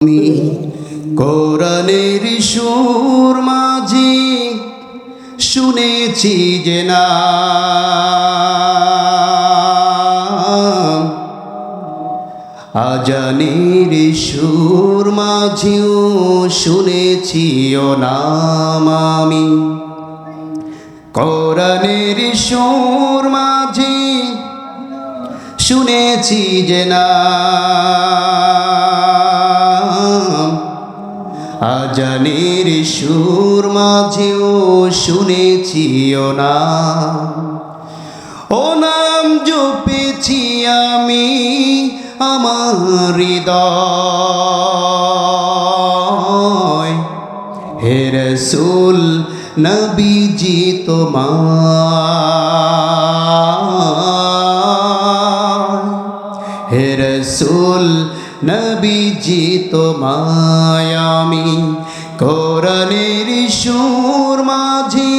আমি কোরআনের সুর মাঝি শুনেছি যে না আজানের সুর মাঝিও শুনেছি ও নাম আমি কোরআনের সুর মাঝি শুনেছি যে না আজানের সুর মাঝেও শুনেছি ও নাম জপেছি আমি আমার হৃদয় হে রাসূল নবীজি তোমায় হে রাসূল নবীজি তোমায় আমি কোরআনের সুর মাঝি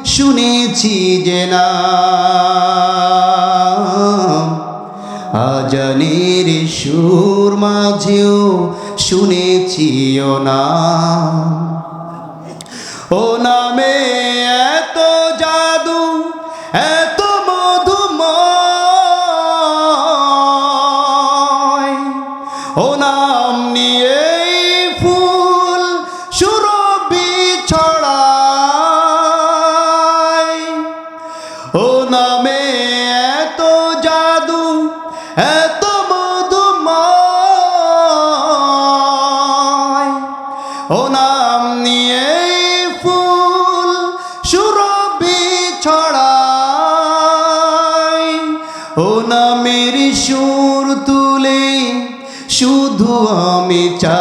শুনেছি যে না আজানের সুর মাঝেও শুনেছি ও নামে এত জাদু এত মধুময় ও নাম নিয়ে ফুল সুরভি ছড়ায় ও নামে এত জাদু এত মধুময় ও নাম নিয়ে ফুল সুরভি ছড়ায় ও নামের সুর তুলে শুধু আমি চাই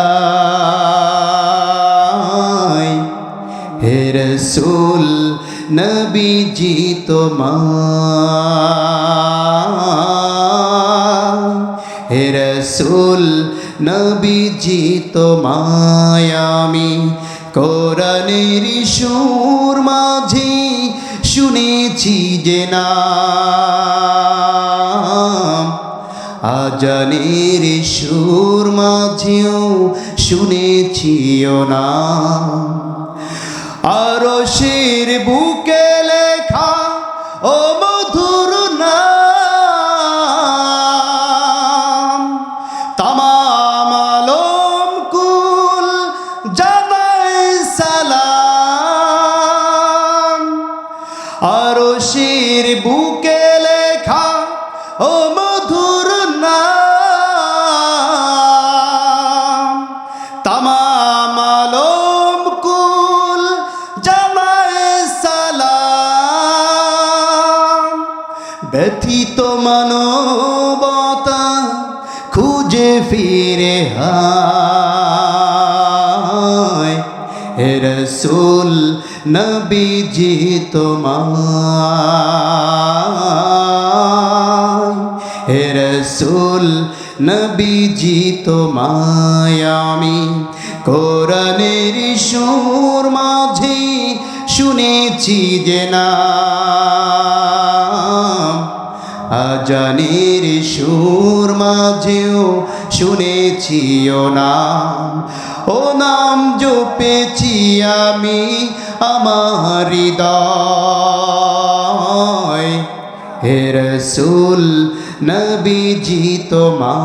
হে রাসূল নবীজি তোমায় হে রাসূল নবীজি তোমায় আমি কোরআনের সুর মাঝি শুনেছি যে না আজানের সুর মাঝেও শুনেছি ও আরশের বুকে লেখা ও মধুর নাম তামাম আলম কুল জানাই সালাম আরশের বুকে লেখা ও মধুর নাম তামাম আলম কুল জানাই সালাম ব্যথিত মানবতা খুঁজে ফিরে হায় হে রাসূল নবীজি তোমায় হে রাসূল নবীজি তোমায় আমি কোরআনের সুর মাঝে শুনেছি যে না আজানের সুর মাঝেও শুনেছি ও নাম জপেছি আমি আমার হৃদয় হে রাসূল নবীজি তোমায়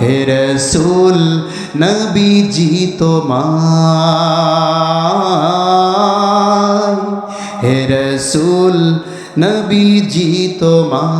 হে রাসূল নবীজি তোমায় হে রাসূল নবীজি তোমায়।